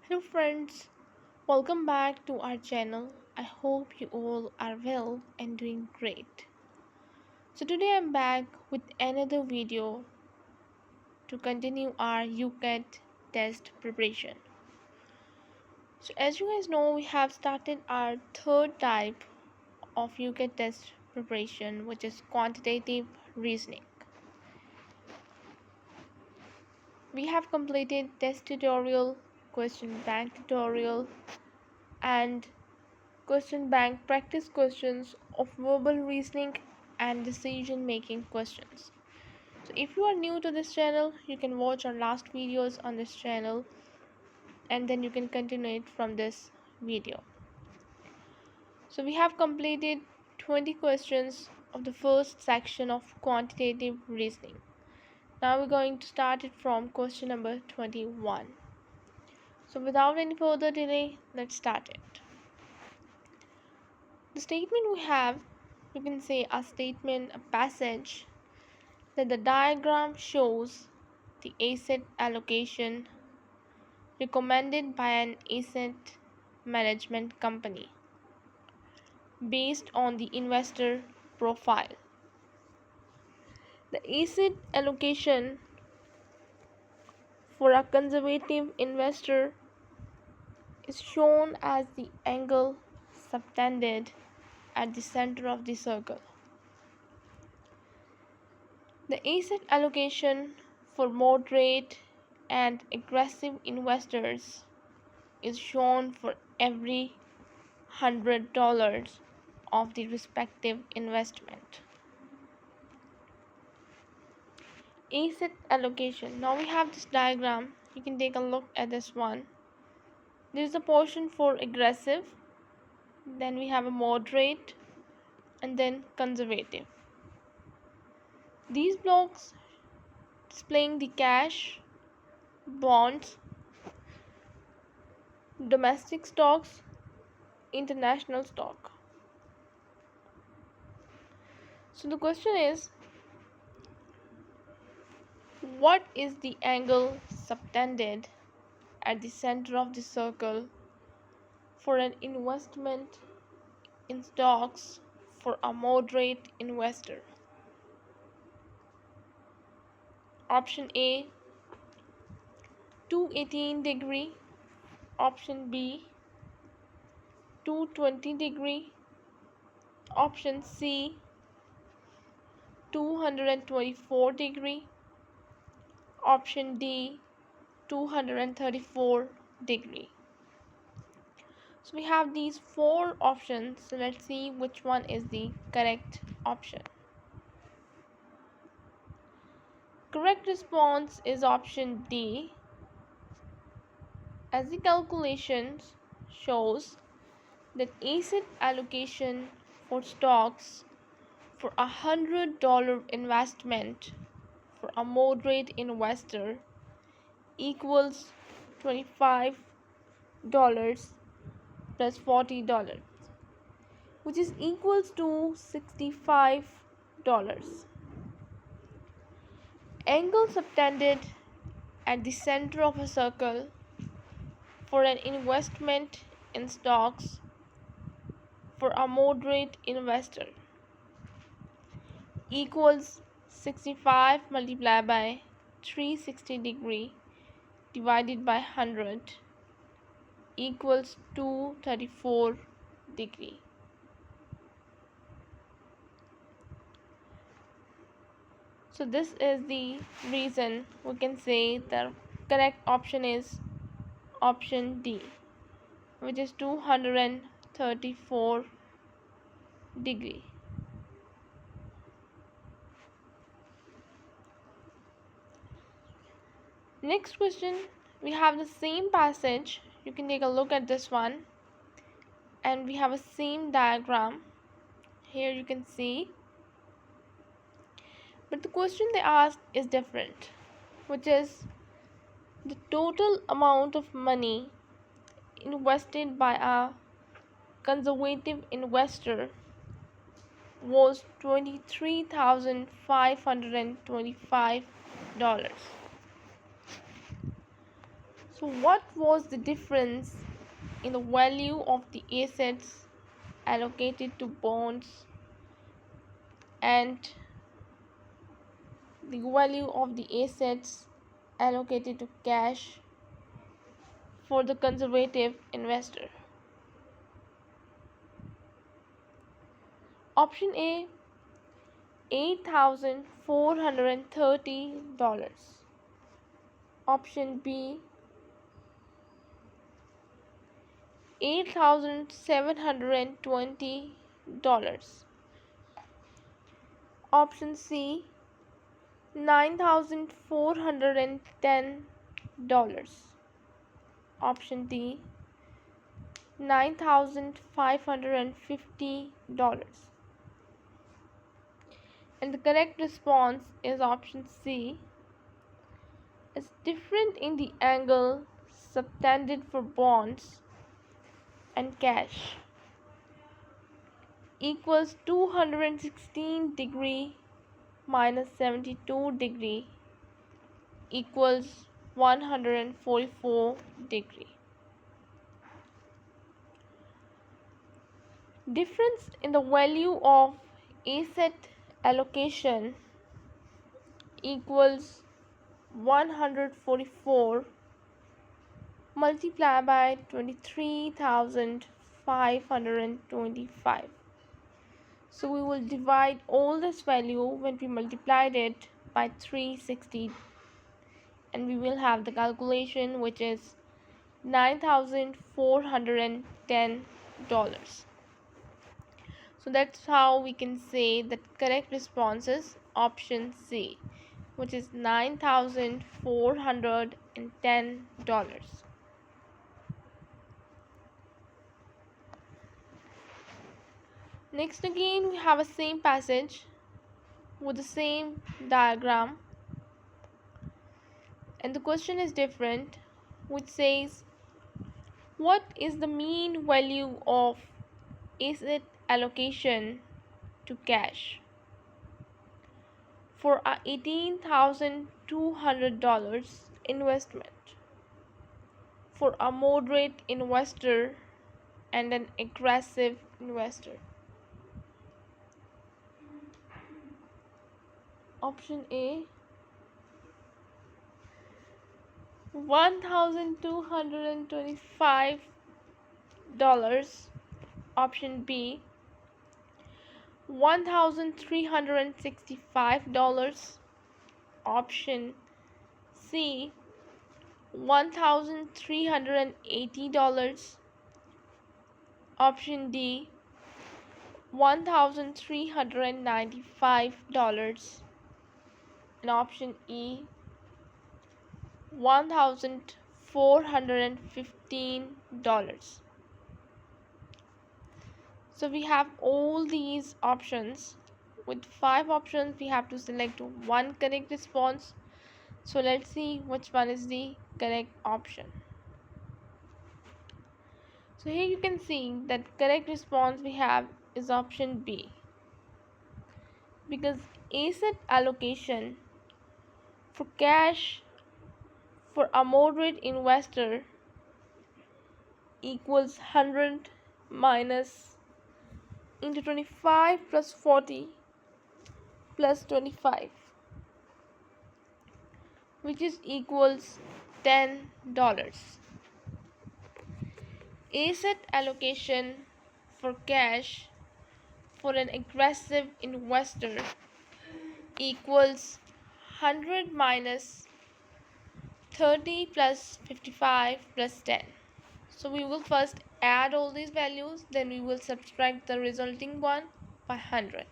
Hello friends, welcome back to our channel. I hope you all are well and doing great. So today I'm back with another video to continue our UCAT test preparation. So as you guys know, we have started our third type of UCAT test preparation, which is quantitative reasoning. We have completed test tutorial, question bank tutorial, and question bank practice questions of verbal reasoning and decision making questions. So if you are new to this channel, you can watch our last videos on this channel and then you can continue it from this video. So we have completed 20 questions of the first section of quantitative reasoning. Now we're going to start it from question number 21. So without any further delay, let's start it. The statement we have, you can say a statement, a passage, that the diagram shows the asset allocation recommended by an asset management company based on the investor profile. The asset allocation for a conservative investor is shown as the angle subtended at the center of the circle. The asset allocation for moderate and aggressive investors is shown for every $100 of the respective investment. Asset allocation. Now we have this diagram. You can take a look at this one. There is a portion for aggressive, then we have a moderate, and then conservative. These blocks displaying the cash, bonds, domestic stocks, international stock. So the question is, what is the angle subtended at the center of the circle for an investment in stocks for a moderate investor? Option A, 218 degree. Option B, 220 degree. Option C, 224 degree. Option D, 234 degree. So we have these four options. So let's see which one is the correct option. Correct response is option D, as the calculations shows that asset allocation for stocks for $100 investment for a moderate investor equals $25 plus $40, which is equals to $65. Angle subtended at the center of a circle for an investment in stocks for a moderate investor equals 65 multiplied by 360 degree divided by 100 equals 234 degree. So this is the reason we can say the correct option is option D, which is 234 degree. Next question, we have the same passage. You can take a look at this one, and we have a same diagram. Here you can see, but the question they asked is different, which is the total amount of money invested by a conservative investor was $23,525. So what was the difference in the value of the assets allocated to bonds and the value of the assets allocated to cash for the conservative investor? Option A, $8,430. Option B, $8,720. Option C, $9,410. Option D, $9,550. And the correct response is option C. It's different in the angle subtended for bonds and cash equals 216 degree minus 72 degree equals 144 degree. Difference in the value of asset allocation equals 144 multiplied by 23,525. So we will divide all this value when we multiplied it by 360 and we will have the calculation, which is $9,410. So that's how we can say that correct response is option C, which is $9,410. Next again we have a same passage with the same diagram, and the question is different, which says what is the mean value of asset allocation to cash for a $18,200 investment for a moderate investor and an aggressive investor? Option A, $1,225. Option B, $1,365. Option C, $1,380. Option D, $1,395. And option E, $1,415. So we have all these options. With 5 options, we have to select one correct response. So let's see which one is the correct option. So here you can see that correct response we have is option B, because asset allocation for cash for a moderate investor equals 100 minus into 25 plus 40 plus 25, which is equals $10. Asset allocation for cash for an aggressive investor equals 100 minus 30 plus 55 plus 10. So we will first add all these values, then we will subtract the resulting one by 100.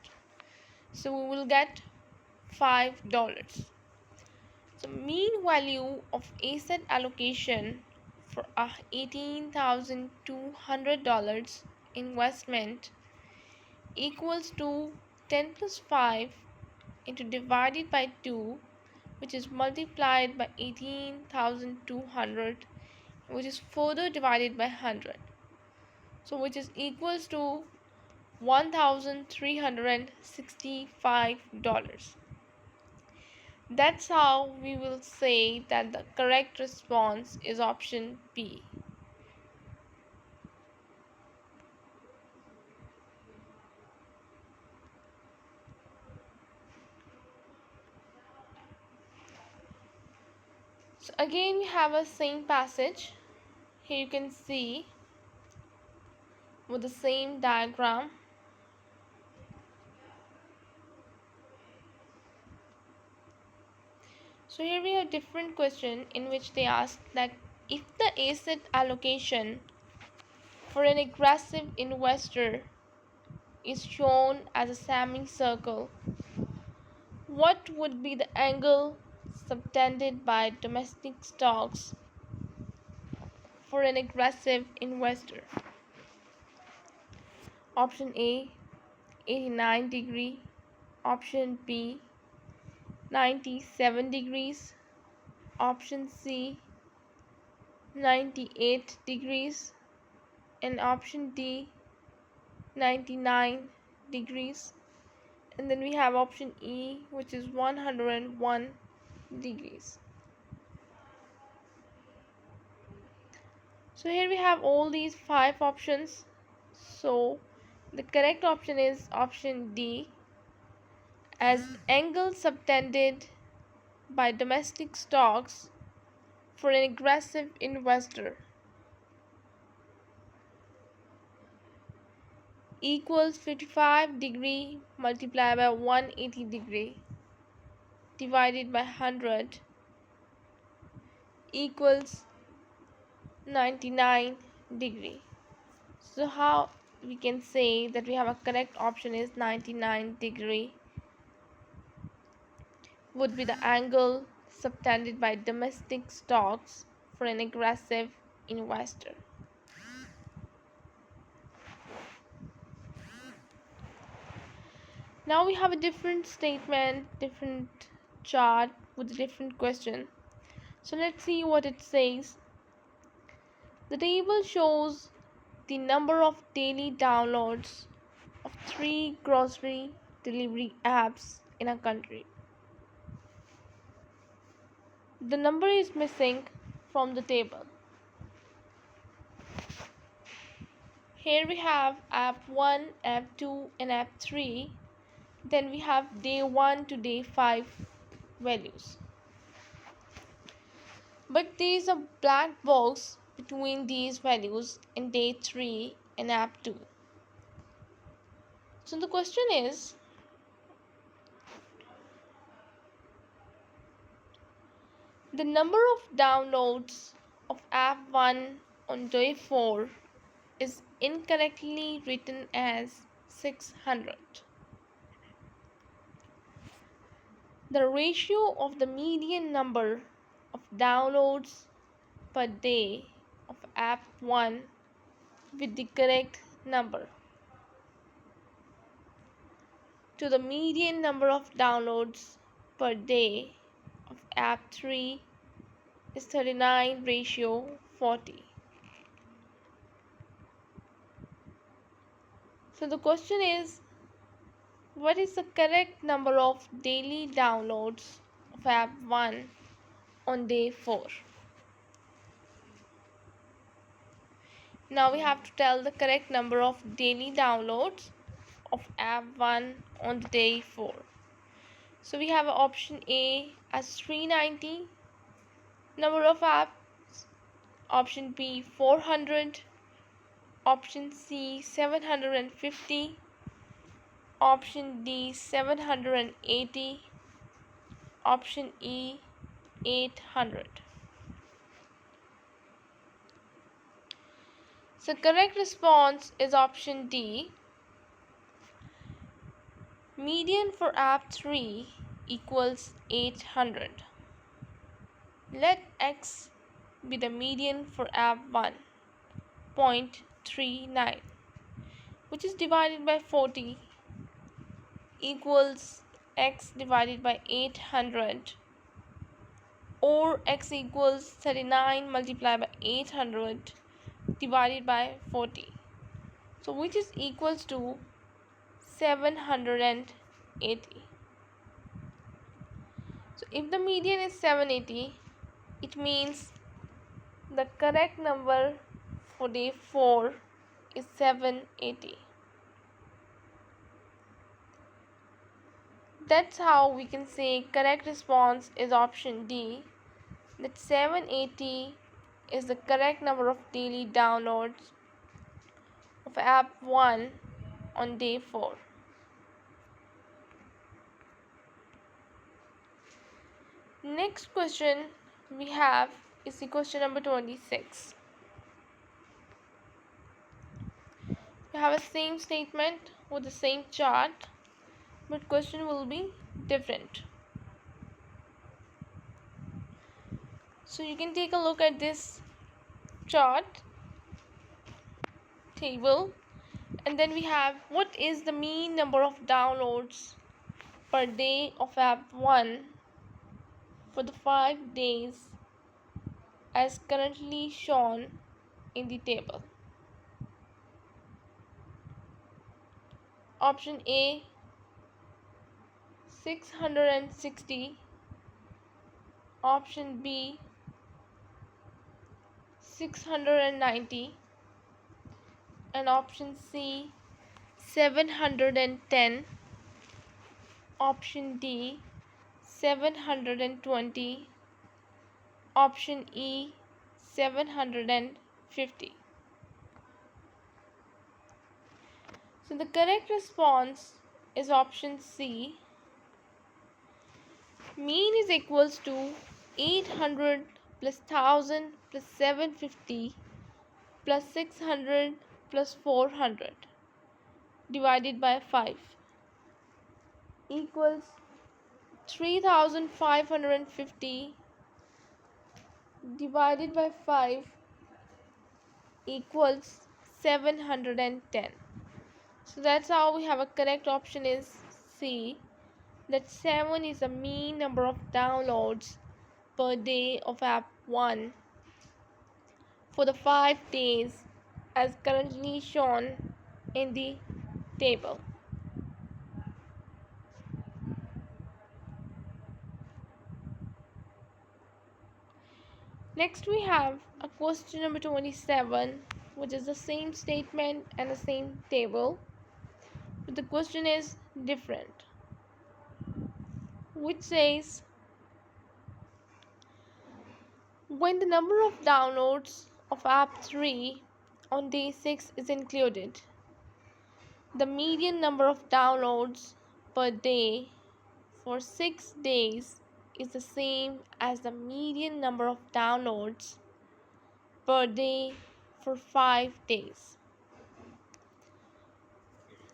So we will get $5. So mean value of asset allocation for a $18,200 investment equals to 10 plus 5 into divided by 2, which is multiplied by 18,200, which is further divided by 100. So which is equals to $1,365. That's how we will say that the correct response is option B. So again we have a same passage. Here you can see with the same diagram. So here we have different question in which they ask that if the asset allocation for an aggressive investor is shown as a semicircle, what would be the angle subtended by domestic stocks for an aggressive investor? Option A, 89 degree. Option B, 97 degrees. Option C, 98 degrees. And option D, 99 degrees. And then we have option E, which is 101 degrees. So here we have all these 5 options. So the correct option is option D, as angle subtended by domestic stocks for an aggressive investor equals 55 degree multiplied by 180 degree divided by 100 equals 99 degree. So how we can say that we have a correct option is 99 degree would be the angle subtended by domestic stocks for an aggressive investor. Now we have a different statement, different chart with a different question. So let's see what it says. The table shows the number of daily downloads of 3 grocery delivery apps in a country. The number is missing from the table. Here we have app 1, app 2 and app 3. Then we have day 1 to day 5 values. But there is a black box between these values in day 3 and app 2. So the question is, the number of downloads of app 1 on day 4 is incorrectly written as 600. The ratio of the median number of downloads per day of app 1 with the correct number to the median number of downloads per day of app 3 is 39:40. So the question is, what is the correct number of daily downloads of app 1 on day 4? Now we have to tell the correct number of daily downloads of app 1 on day 4. So we have option A as 390 number of apps, option B 400, option C 750, option D 780, option E 800. So correct response is option D. Median for app 3 equals 800. Let x be the median for app 1, 0.39, which is divided by 40 equals x divided by 800, or x equals 39 multiplied by 800 divided by 40. So which is equals to 780. So if the median is 780, it means the correct number for day 4 is 780. That's how we can say correct response is option D, that 780 is the correct number of daily downloads of app 1 on day 4. Next question we have is the question number 26. We have a same statement with the same chart, but question will be different. So you can take a look at this chart table, and then we have what is the mean number of downloads per day of app 1 for the 5 days as currently shown in the table. Option A 660, option B 690, and option C 710, option D 720, option E 750. So the correct response is option C. Mean is equals to 800 plus 1000 plus 750 plus 600 plus 400 divided by 5 equals 3550 divided by 5 equals 710. So that's how we have a correct option is C, that 7 is the mean number of downloads per day of app 1 for the 5 days as currently shown in the table. Next we have a question number 27, which is the same statement and the same table, but the question is different, which says when the number of downloads of app 3 on day 6 is included, the median number of downloads per day for 6 days is the same as the median number of downloads per day for 5 days.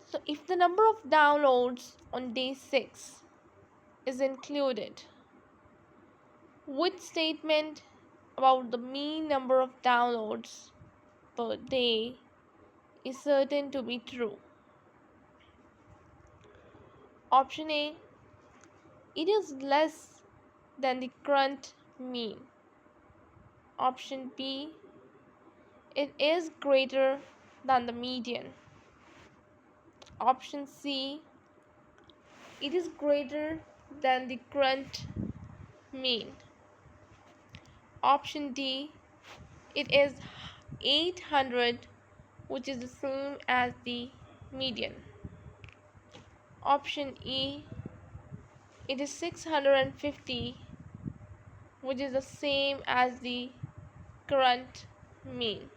So if the number of downloads on day 6 is included, which statement about the mean number of downloads per day is certain to be true? Option A, it is less than the current mean. Option B, it is greater than the median. Option C, it is greater than the current mean. Option D, it is 800, which is the same as the median. Option E, it is 650, which is the same as the current mean.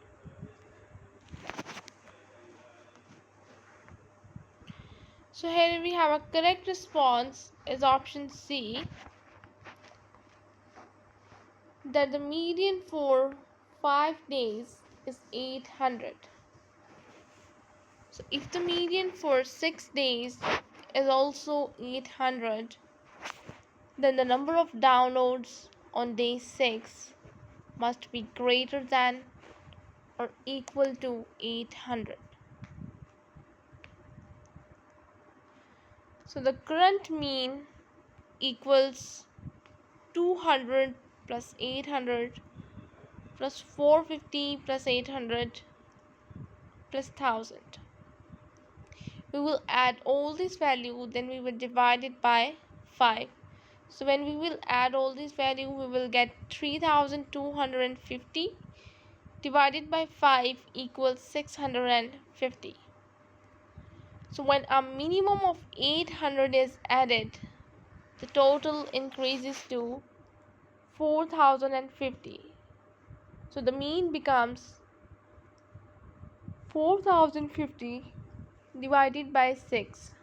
So here we have a correct response is option C, that the median for 5 days is 800. So if the median for 6 days is also 800, then the number of downloads on day 6 must be greater than or equal to 800. So the current mean equals 200 plus 800 plus 450 plus 800 plus 1000. We will add all this value, then we will divide it by 5. So when we will add all these values, we will get 3250 divided by 5 equals 650. So when a minimum of 800 is added, the total increases to 4050. So the mean becomes 4050 divided by 6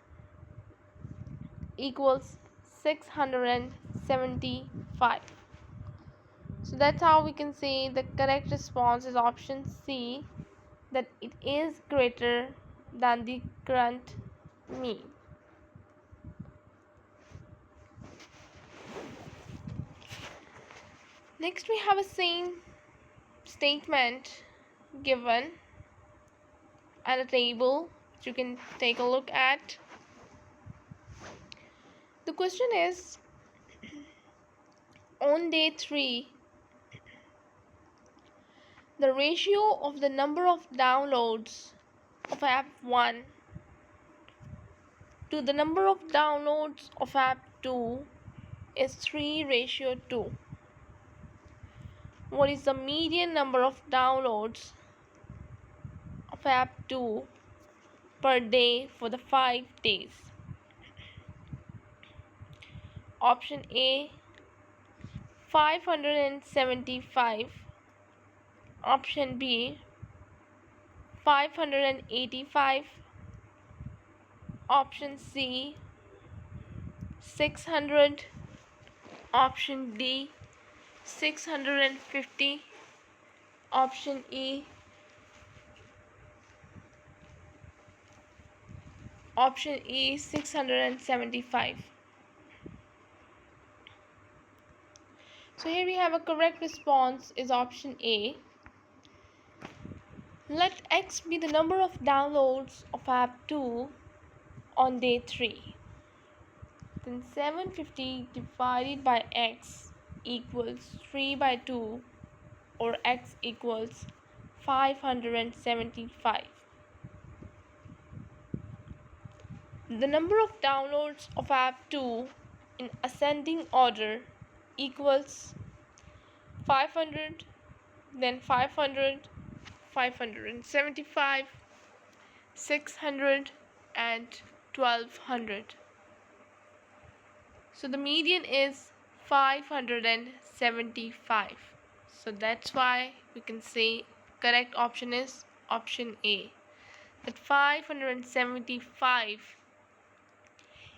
equals 675. So that's how we can say the correct response is option C, that it is greater than the current mean. Next we have a same statement given and a table which you can take a look at. The question is, on day 3, the ratio of the number of downloads of app 1 to the number of downloads of app 2 is 3:2. What is the median number of downloads of app 2 per day for the 5 days? Option A, 575. Option B, 585. Option C, 600. Option D, 650. Option E, Option E, 675. So here we have a correct response is option A. Let X be the number of downloads of app 2 on day 3. Then 750 divided by X equals 3/2, or X equals 575. The number of downloads of app 2 in ascending order equals 500, then 500, 575, 600 and 1200. So the median is 575. So that's why we can say correct option is option A, that 575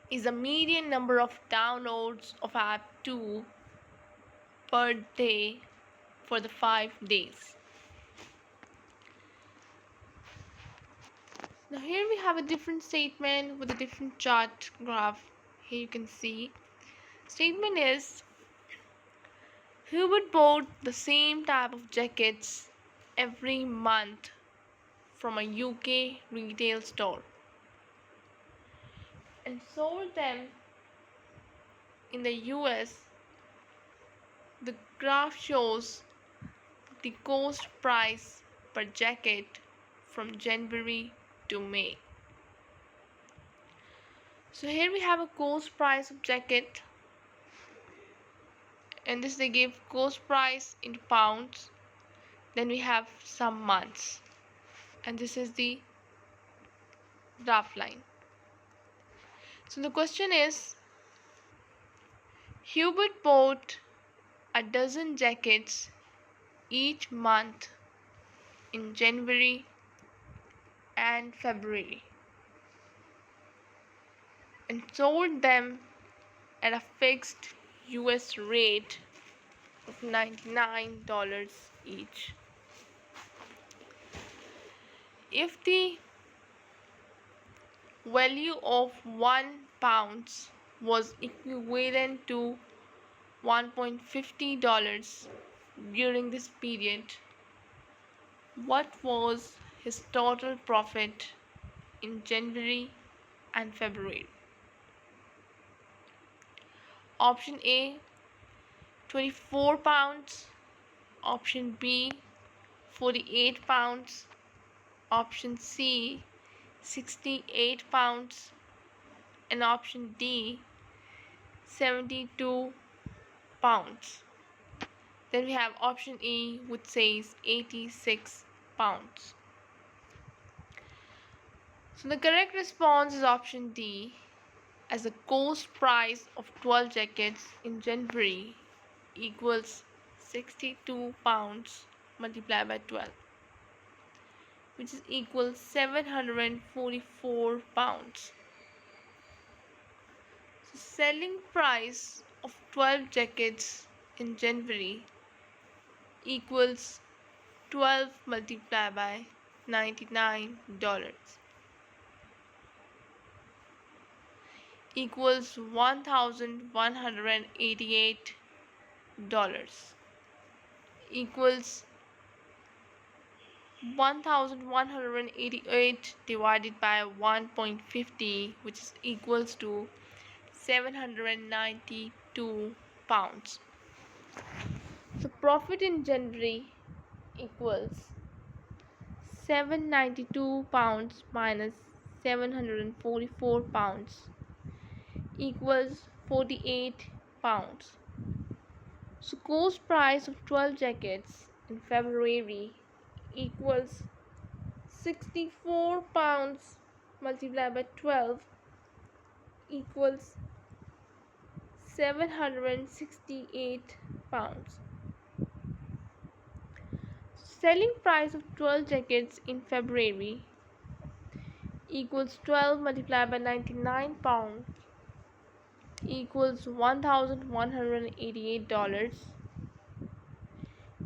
is the median number of downloads of app 2 per day for the 5 days. Now here we have a different statement with a different chart graph. Here you can see statement is, Hubert bought the same type of jackets every month from a UK retail store and sold them in the US. The graph shows the cost price per jacket from January to May. So here we have a cost price of jacket, and this they give cost price in pounds. Then we have some months, and this is the graph line. So the question is, Hubert bought a dozen jackets each month in January and February and sold them at a fixed US rate of $99 each. If the value of £1 was equivalent to $1.50 during this period, what was his total profit in January and February? Option A, £24. Option B, £48. Option C, £68. And option D, 72 pounds. Then we have option E, which says 86 pounds. So the correct response is option D, as the cost price of 12 jackets in January equals 62 pounds multiplied by 12, which is equal 744 pounds. So selling price of 12 jackets in January equals 12 multiplied by $99 equals $1,188 equals 1188 divided by 1.50, which is equals to 792 pounds. So profit in January equals 792 pounds minus 744 pounds equals 48 pounds. So cost price of 12 jackets in February equals 64 pounds multiplied by 12 equals 768 pounds. Selling price of 12 jackets in February equals 12 multiplied by 99 pounds equals $1,188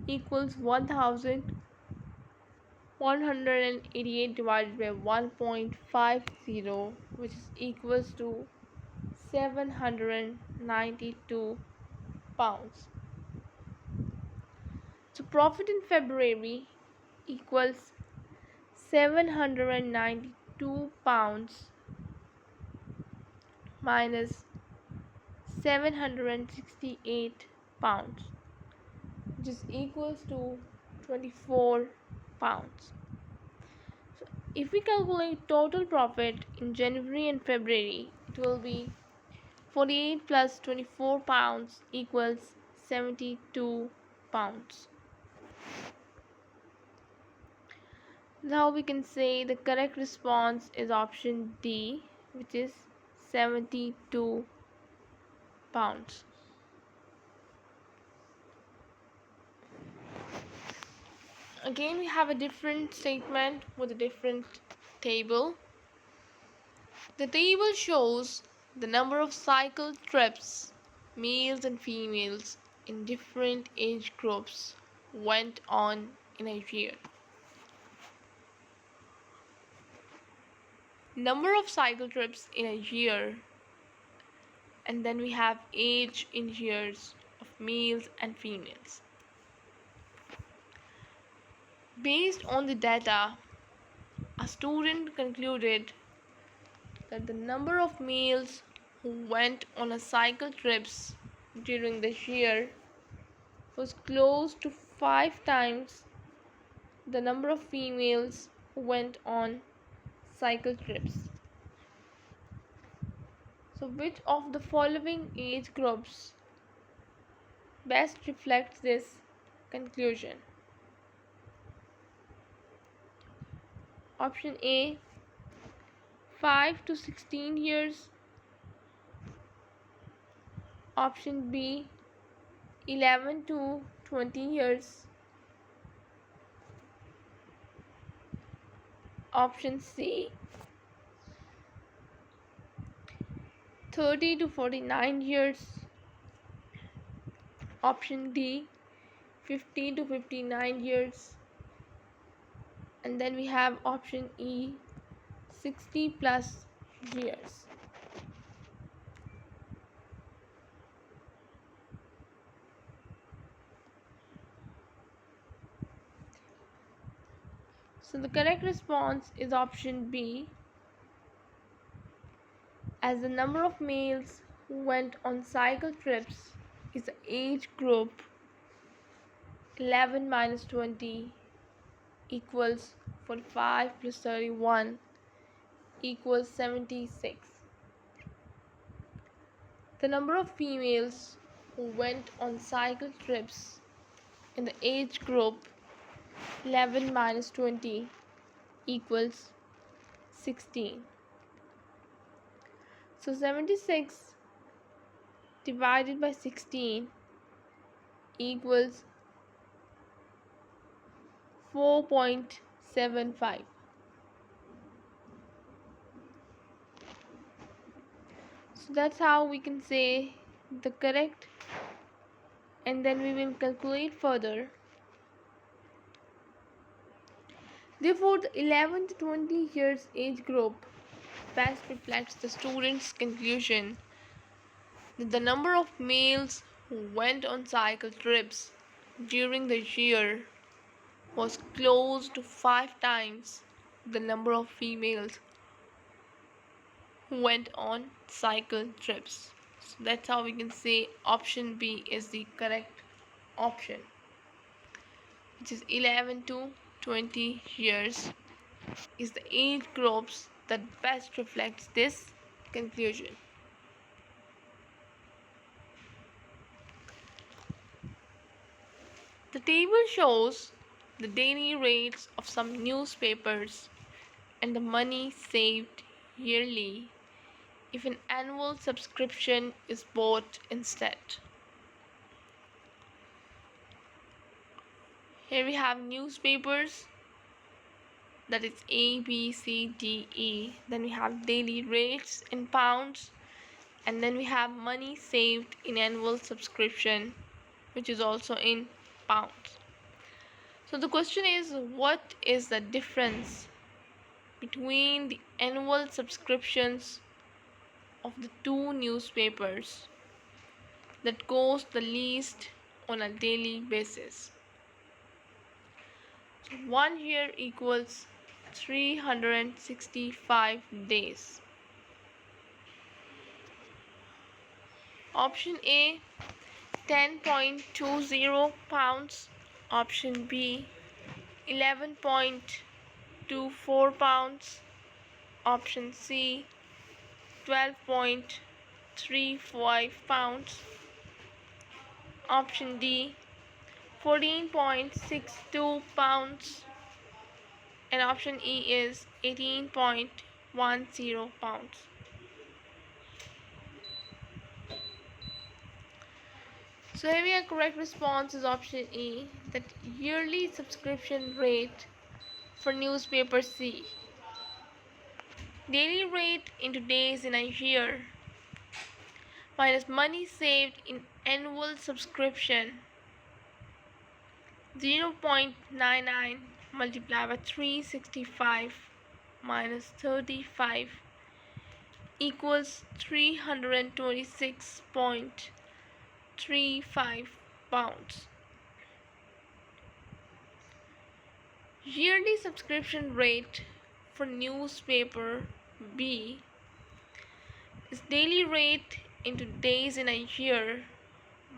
equals 1,188 divided by 1.50, which is equals to 792 pounds. So profit in February equals 792 pounds minus 768 pounds, which is equals to 24 pounds. So if we calculate total profit in January and February, it will be 48 plus 24 pounds equals 72 pounds. Now we can say the correct response is option D, which is 72 pounds. Again, we have a different statement with a different table. The table shows the number of cycle trips males and females in different age groups went on in a year. Number of cycle trips in a year, and then we have age in years of males and females. Based on the data, a student concluded that the number of males who went on a cycle trips during this year was close to 5 times the number of females who went on cycle trips. So which of the following age groups best reflects this conclusion? Option A, 5 to 16 years. Option B, 11 to 20 years. Option C, 30 to 49 years. Option D, 50 to 59 years. And then we have option E, 60 plus years. So the correct response is option B, as the number of males who went on cycle trips is the age group 11 minus 20 equals 45 plus 31 equals 76. The number of females who went on cycle trips in the age group 11 minus 20 equals 16. So 76 divided by 16 equals 4.75. So that's how we can say the correct, and then we will calculate further. Therefore, the 11 to 20 years age group best reflects the student's conclusion that the number of males who went on cycle trips during the year was close to 5 times the number of females who went on cycle trips. So that's how we can say option B is the correct option, which is 11 to 20 years is the age groups that best reflects this conclusion. The table shows the daily rates of some newspapers and the money saved yearly if an annual subscription is bought instead. Here we have newspapers, that is A, B, C, D, E. Then we have daily rates in pounds, and then we have money saved in annual subscription, which is also in pounds. So the question is, what is the difference between the annual subscriptions of the two newspapers that cost the least on a daily basis? So 1 year equals 365 days. Option A 10.20 pounds. Option B 11.24 pounds. Option C 12.35 pounds. Option D 14.62 pounds. And option E is 18.10 pounds. So here our correct response is option E, that yearly subscription rate for newspaper C. Daily rate into days in a year minus money saved in annual subscription 0.99 multiplied by 365 minus 35 equals 326.35 pounds. Yearly subscription rate for newspaper B is daily rate into days in a year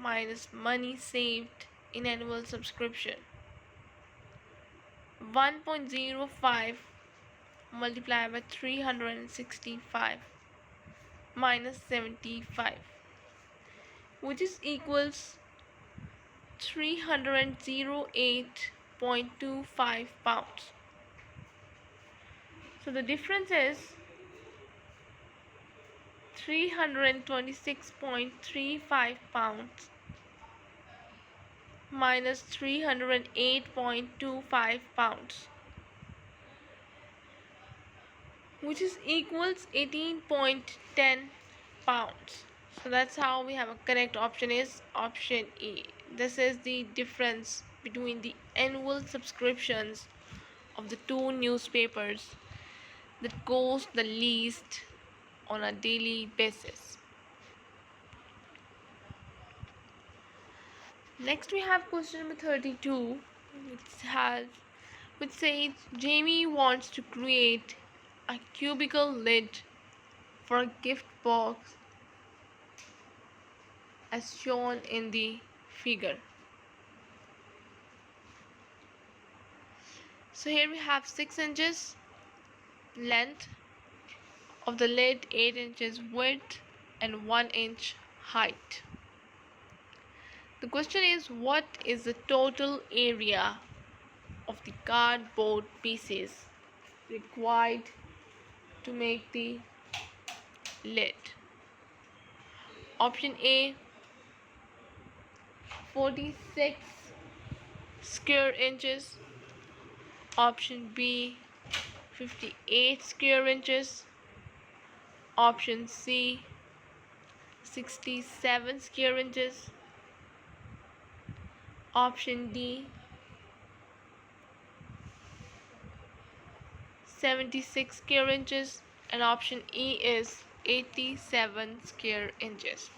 minus money saved in annual subscription 1.05 multiplied by 365 minus 75, which is equals 308.25 pounds. So the difference is 326.35 pounds minus 308.25 pounds, which is equals 18.10 pounds. So that's how we have a correct option is option E. This is the difference between the annual subscriptions of the two newspapers that cost the least on a daily basis. Next we have question number 32, which says Jamie wants to create a cubicle lid for a gift box as shown in the figure. So here we have 6 inches length of the lid, 8 inches width and 1 inch height. The question is, what is the total area of the cardboard pieces required to make the lid? Option A, 46 square inches. Option B, 58 square inches. Option C, 67 square inches. Option D, 76 square inches, and option E is 87 square inches.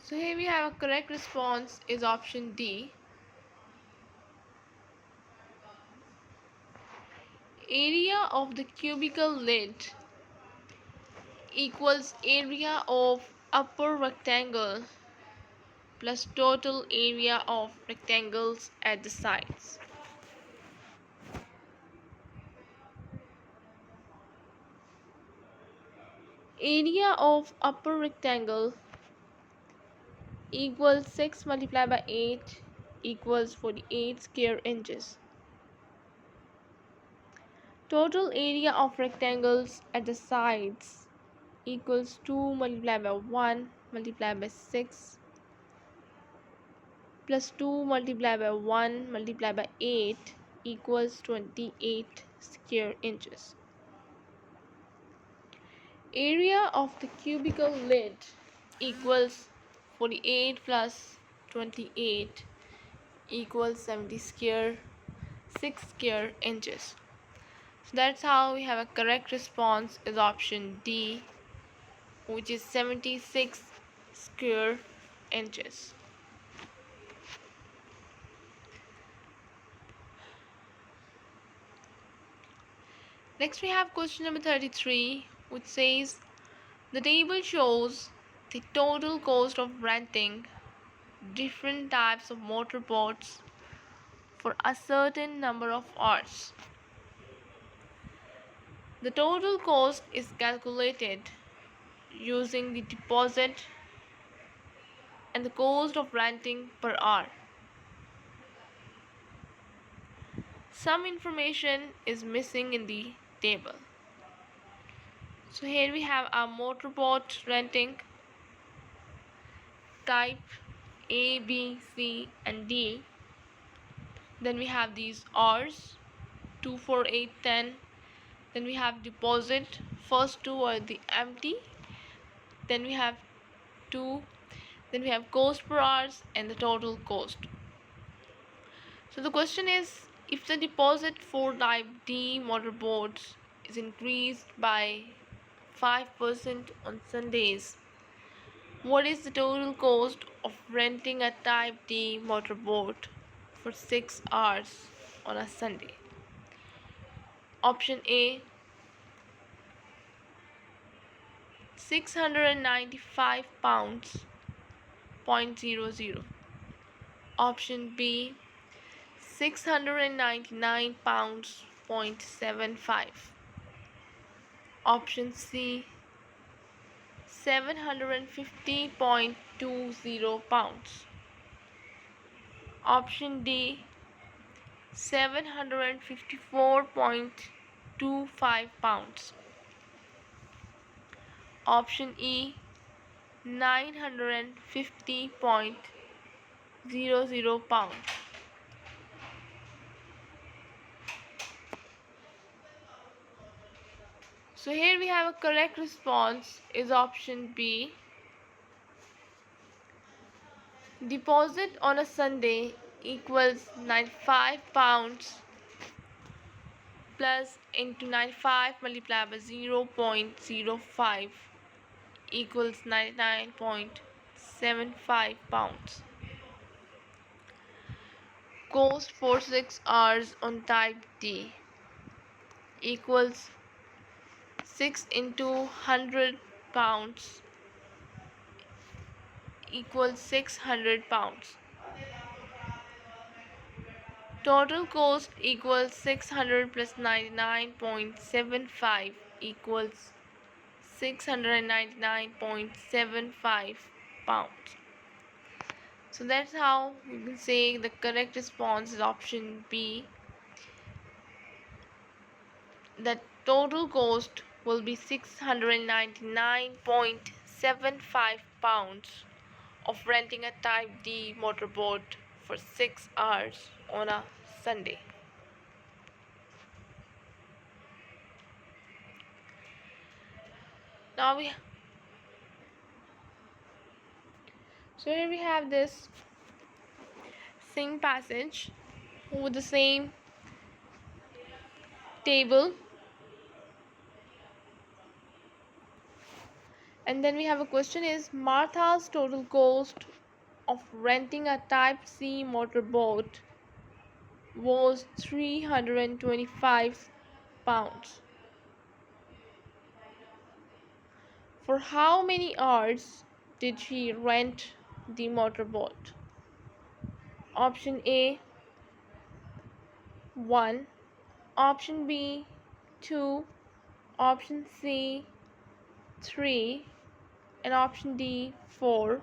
So here we have a correct response is option D. Area of the cubical lid equals area of upper rectangle plus total area of rectangles at the sides. Area of upper rectangle equals 6 multiplied by 8 equals 48 square inches. Total area of rectangles at the sides equals 2 multiplied by 1 multiplied by 6 plus 2 multiplied by 1 multiplied by 8 equals 28 square inches. Area of the cubical lid equals 48 plus 28 equals 70 square 6 square inches. So that's how we have a correct response is option D, which is 76 square inches. Next we have question number 33, which says the table shows the total cost of renting different types of motorboats for a certain number of hours. The total cost is calculated using the deposit and the cost of renting per hour. Some information is missing in the table. So here we have our motorboat renting type A, B, C and D. Then we have these hours 2, 4, 8, 10. Then we have deposit, first two are the empty. Then we have 2. Then we have cost per hours and the total cost. So the question is, if the deposit for type D motorboats is increased by 5% on Sundays, what is the total cost of renting a type D motorboat for 6 hours on a Sunday? Option A, 695 pounds, 0.00. Option B, 699 pounds, 0.75. Option C, 750.20 pounds. Option D, 754.25 pounds. Option E, 950.00 pounds. So here we have a correct response is option B. Deposit on a Sunday equals 95 pounds plus into 95 multiplied by 0.05 equals 99.75 pounds. Cost for 6 hours on type D equals 6 into 100 pounds equals 600 pounds. Total cost equals 600 plus 99.75 equals 699.75 pounds. So that's how we can say the correct response is option B. The total cost will be 699.75 pounds of renting a Type D motorboat for 6 hours on a Sunday. Now here we have this same passage with the same table, and then we have a question is Martha's total cost of renting a Type C motorboat was 325 pounds. For how many hours did she rent the motorboat? Option A 1, option B 2, option C 3, and option D 4,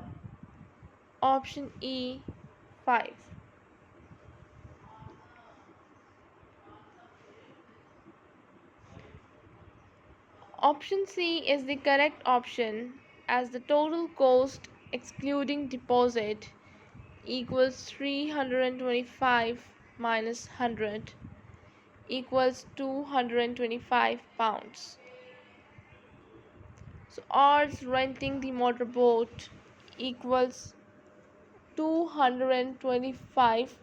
option E 5. Option C is the correct option, as the total cost excluding deposit equals 325 minus 100 equals 225 pounds. So hours renting the motorboat equals 225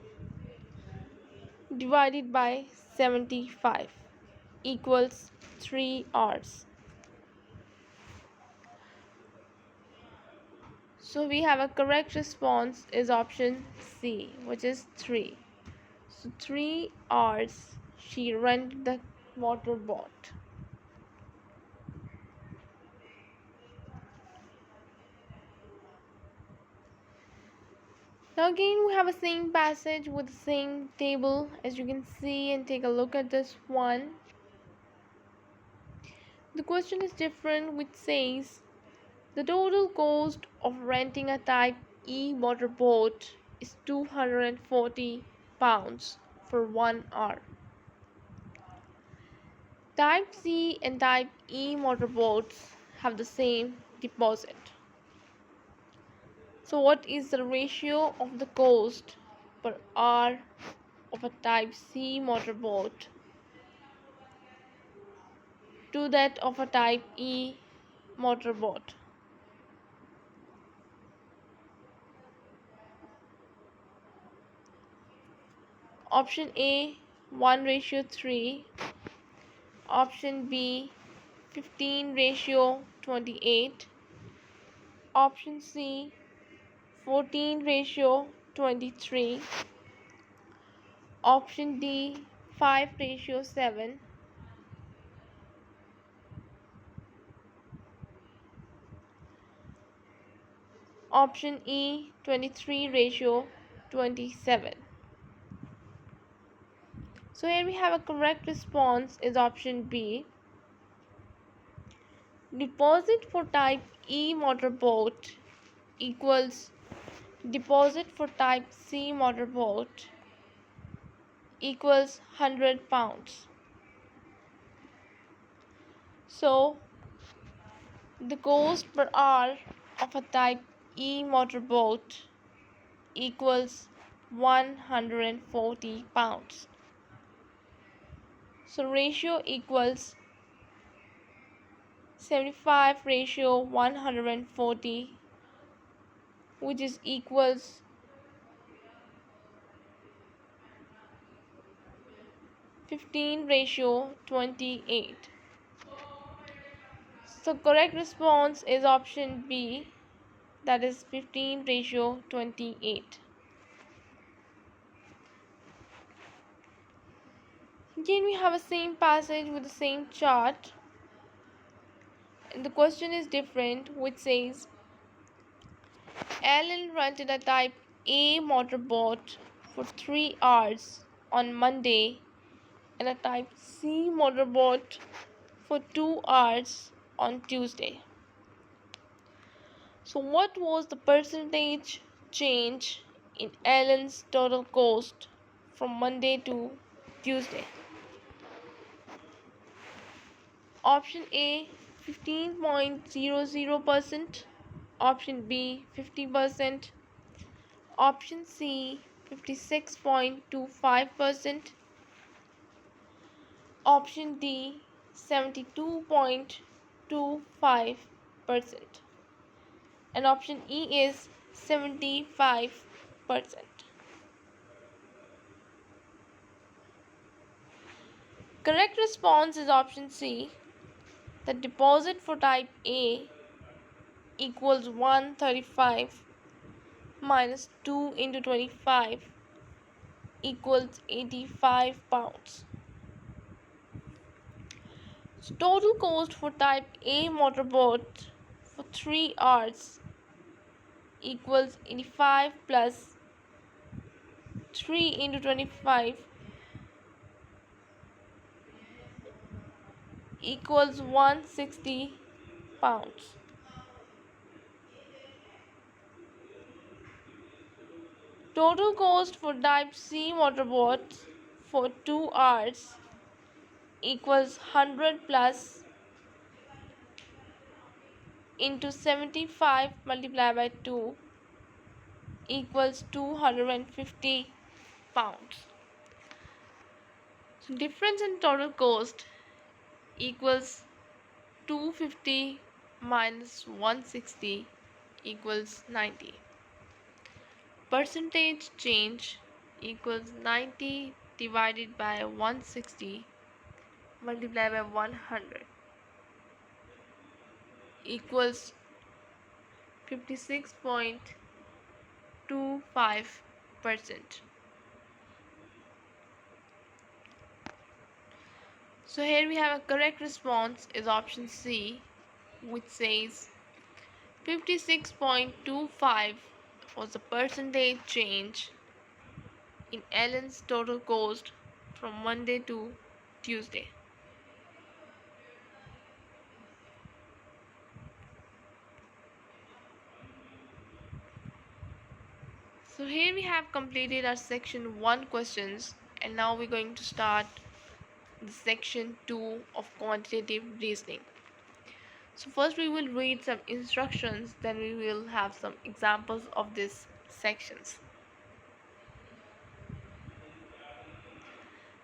divided by 75 equals 3 hours. So we have a correct response is option C, which is 3. So 3 hours she rented the motorboat. Now again we have a same passage with the same table, as you can see, and take a look at this one. The question is different, which says the total cost of renting a Type E motorboat is 240 pounds for 1 hour. Type C and Type E motorboats have the same deposit. So what is the ratio of the cost per hour of a Type C motorboat to that of a Type E motorboat? Option A 1:3, option B 15:28, option C 14:23, option D 5:7, option E 23:27. So here we have a correct response is option B. Deposit for Type E motorboat equals deposit for Type C motorboat equals 100 pounds. So the cost per hour of a Type E motorboat equals 140 pounds. So ratio equals 75:140, which is equals 15:28. So correct response is option B, that is 15:28. Again we have a same passage with the same chart, and the question is different, which says Ellen rented a Type A motorboat for 3 hours on Monday and a Type C motorboat for 2 hours on Tuesday. So what was the percentage change in Ellen's total cost from Monday to Tuesday? Option A 15.00%, option B 50%, option C 56.25%, option D 72.25%, and option E is 75%. Correct response is option C. The deposit for type A equals 135 minus 2 into 25 equals 85 pounds. So total cost for type A motorboat for 3 hours equals 85 plus 3 into 25 equals 160 pounds. Total cost for type C motorboat for 2 hours equals 100 plus into 75 multiplied by 2 equals 250 pounds. So difference in total cost equals 250 minus 160 equals 90. Percentage change equals 90 divided by 160 multiplied by 100 equals 56.25%. So here we have a correct response is option C, which says 56.25 was the percentage change in Ellen's total cost from Monday to Tuesday. So here we have completed our section 1 questions, and now we're going to start the section 2 of quantitative reasoning. So first we will read some instructions, then we will have some examples of these sections.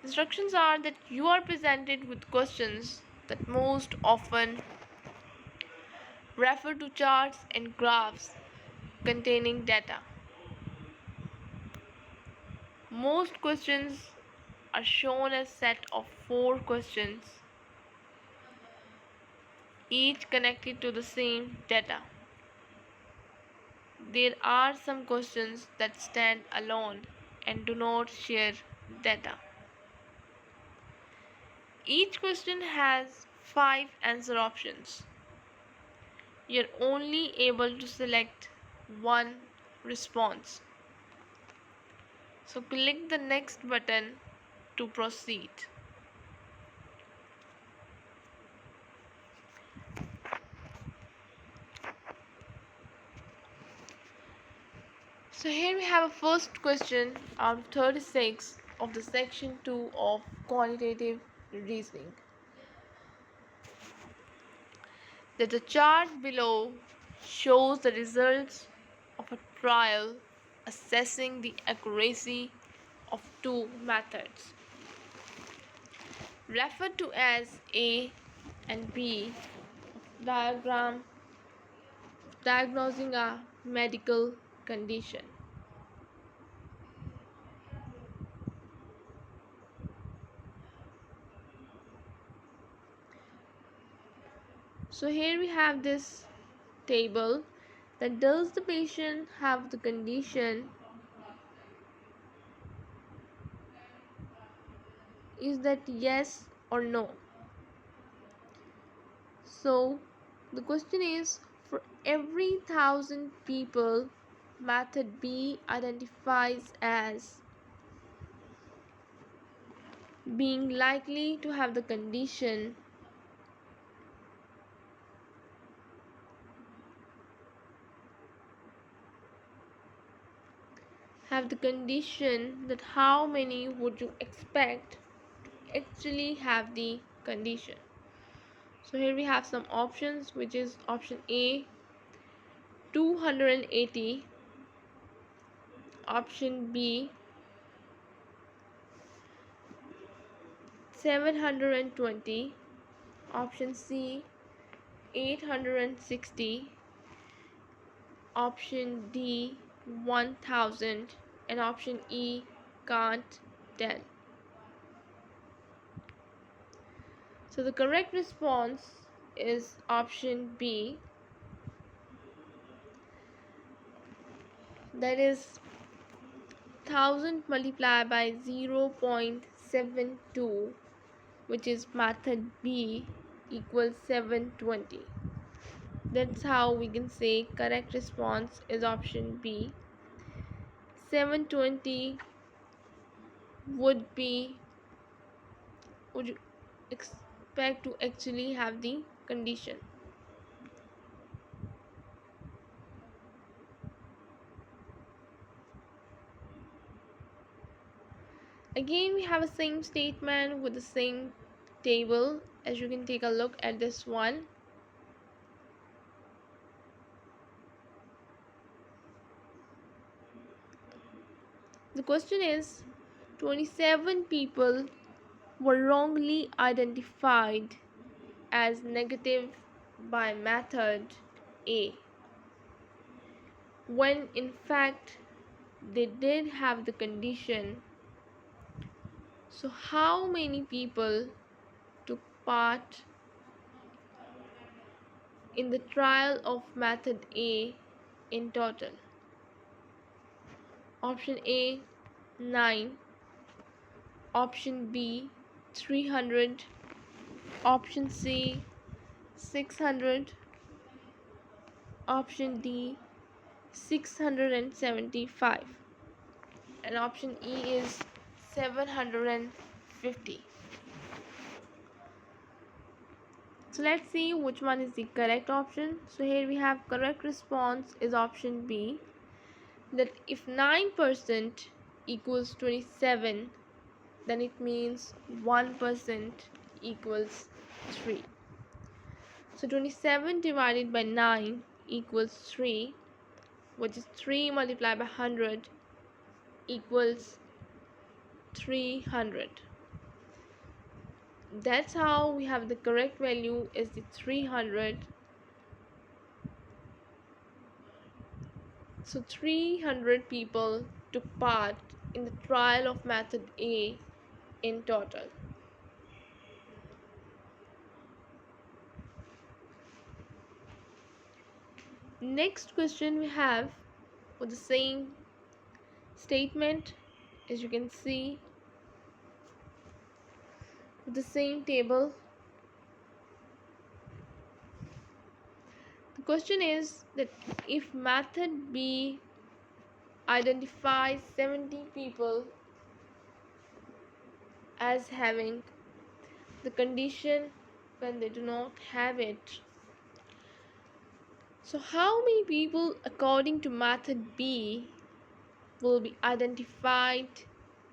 Instructions are that you are presented with questions that most often refer to charts and graphs containing data. Most questions are shown as set of 4 questions, each connected to the same data. There are some questions that stand alone and do not share data. Each question has 5 answer options. You're only able to select one response. So click the next button to proceed. So here we have a first question out of 36 of the section 2 of quantitative reasoning. That the chart below shows the results of a trial assessing the accuracy of 2 methods referred to as A and B diagram diagnosing a medical condition. So here we have this table that does the patient have the condition, is that yes or no. So the question is, for every 1,000 people method B identifies as being likely to have the condition, have the condition that how many would you expect to actually have the condition. So here we have some options, which is option A 280, option B 720, option C 860, option D 1000, and option E can't tell. So the correct response is option B, that is 1000 multiplied by 0.72, which is method B, equals 720. That's how we can say correct response is option B. 720 would you expect to actually have the condition. Again, we have a same statement with the same table, as you can take a look at this one. The question is 27 people were wrongly identified as negative by method A, when in fact they did have the condition. So how many people took part in the trial of method A in total? Option A 9, option B 300, option C 600, option D 675, and option E is 750. So let's see which one is the correct option. So here we have correct response is option B, that if 9% equals 27, then it means 1% equals 3. So 27 divided by 9 equals 3, which is 3 multiplied by 100 equals 300. That's how we have the correct value is the 300. So 300 people took part in the trial of method A in total. Next question we have for the same statement, as you can see, with the same table. The question is that if method B identifies 70 people as having the condition when they do not have it, so how many people according to method B will be identified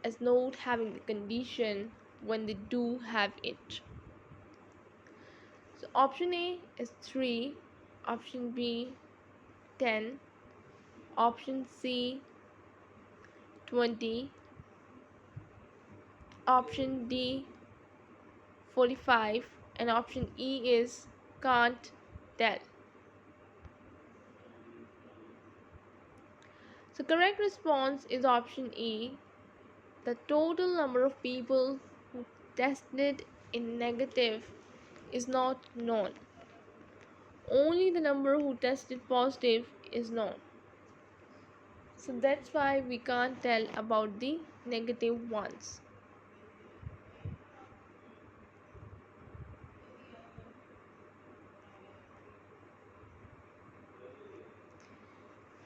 as not having the condition when they do have it? So option A is 3, option B 10, option C 20, option D 45, and option E is can't tell. So correct response is option E. The total number of people who tested in negative is not known. Only the number who tested positive is known. So that's why we can't tell about the negative ones.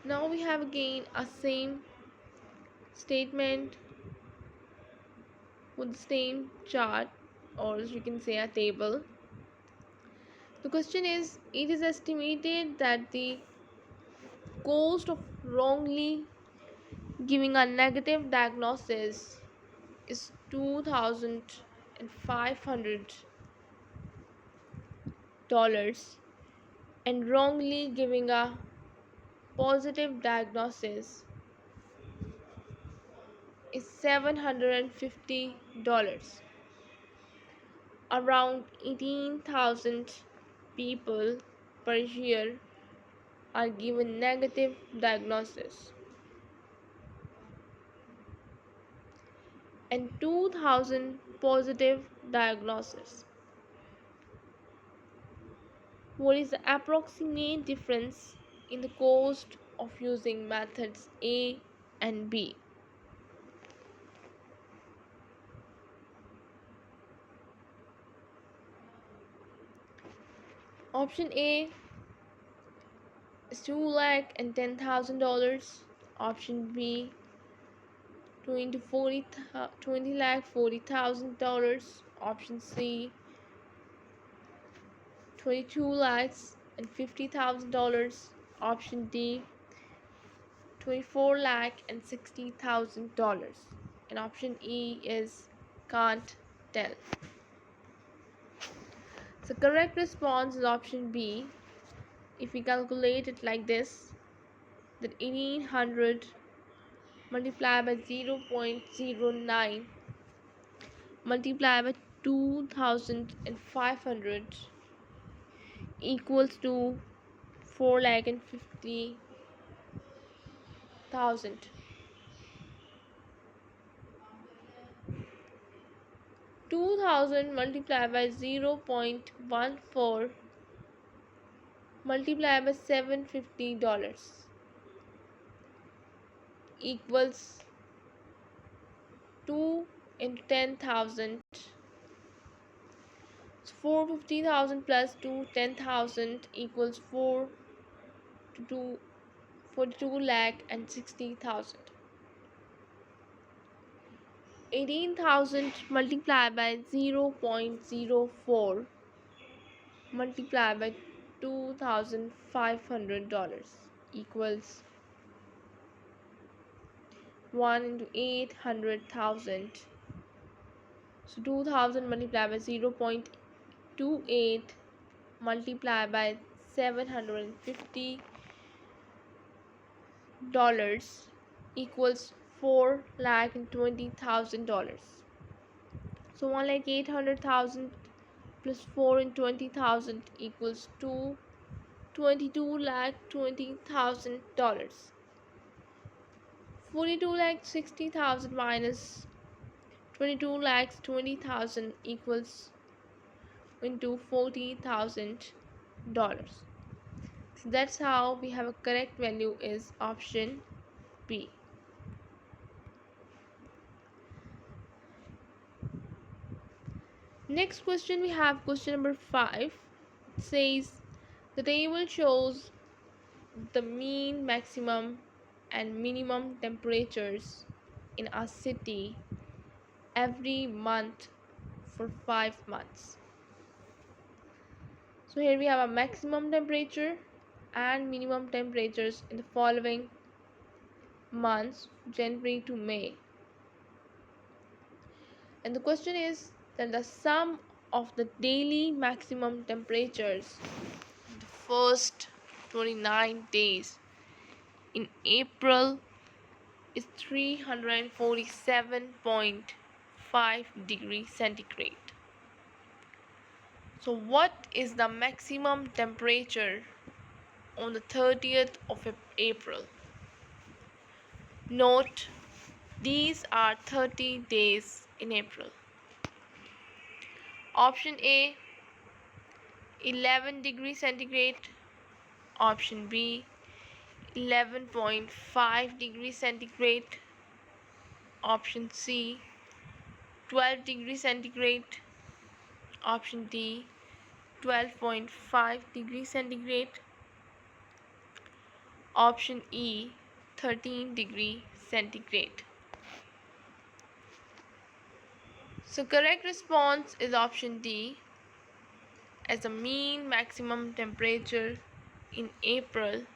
Now we have again a same statement with the same chart, or as you can say a table. The question is, it is estimated that the cost of wrongly giving a negative diagnosis is $2,500, and wrongly giving a positive diagnosis is $750. Around 18,000 people per year are given negative diagnosis, and 2,000 positive diagnosis. What is the approximate difference in the cost of using methods A and B? Option A is $2,10,000. Option B 20,40,000. Option C 22,50,000. Option D 24,60,000. And option E is can't tell. The correct response is option B. If we calculate it like this, that 1800 multiplied by 0.09 multiplied by 2500 equals to 4,50,000. 2000 multiplied by 0.14 multiplied by $750 equals 2 into 10,000. So 450,000 plus 2 10,000 equals 4 to 2 42 lakh and 60,000. 18,000 multiplied by 0.04 multiplied by $2,500 equals 1 into 800,000. So 2000 multiplied by 0.28 multiplied by $750 equals $4,20,000. So 1,800,000 plus 4 into 20,000 equals to $22,20,000. 42,60,000 minus 22,20,000 equals into $40,000. So that's how we have a correct value is option B. Next question, we have question number 5. It says the table shows the mean, maximum and minimum temperatures in a city every month for 5 months. So here we have a maximum temperature and minimum temperatures in the following months, January to May. And the question is that the sum of the daily maximum temperatures in the first 29 days in April is 347.5 degrees centigrade. So what is the maximum temperature on the 30th of April? Note, these are 30 days in April. Option A 11 degrees centigrade. Option B 11.5 degrees centigrade. Option C 12 degrees centigrade. Option D 12.5 degrees centigrade. Option E 13 degree centigrade. So correct response is option D, as the mean maximum temperature in April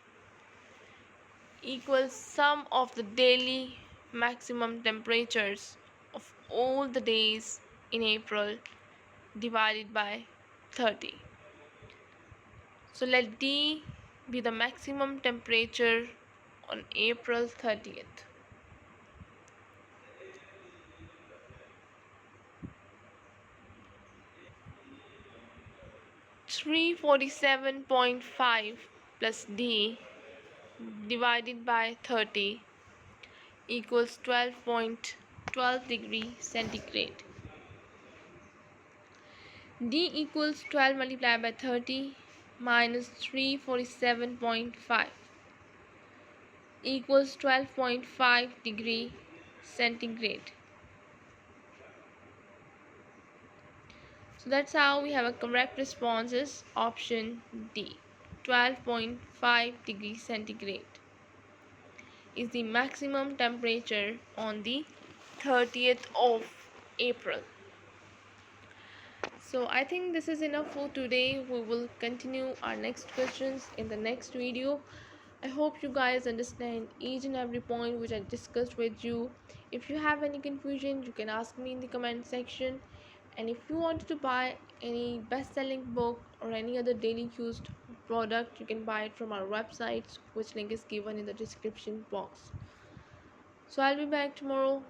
equals sum of the daily maximum temperatures of all the days in April divided by 30. So let D be the maximum temperature on April 30th. 347.5 plus D divided by 30 equals 12.12 degree centigrade. D equals 12 multiplied by 30 minus 347.5 equals 12.5 degree centigrade. So that's how we have a correct response is option D. 12.5 degree centigrade is the maximum temperature on the 30th of April. So I think this is enough for today. We will continue our next questions in the next video. I hope you guys understand each and every point which I discussed with you. If you have any confusion, you can ask me in the comment section. And if you wanted to buy any best-selling book or any other daily used product, you can buy it from our website, which link is given in the description box. So I'll be back tomorrow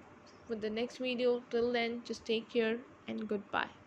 with the next video. Till then, just take care and goodbye.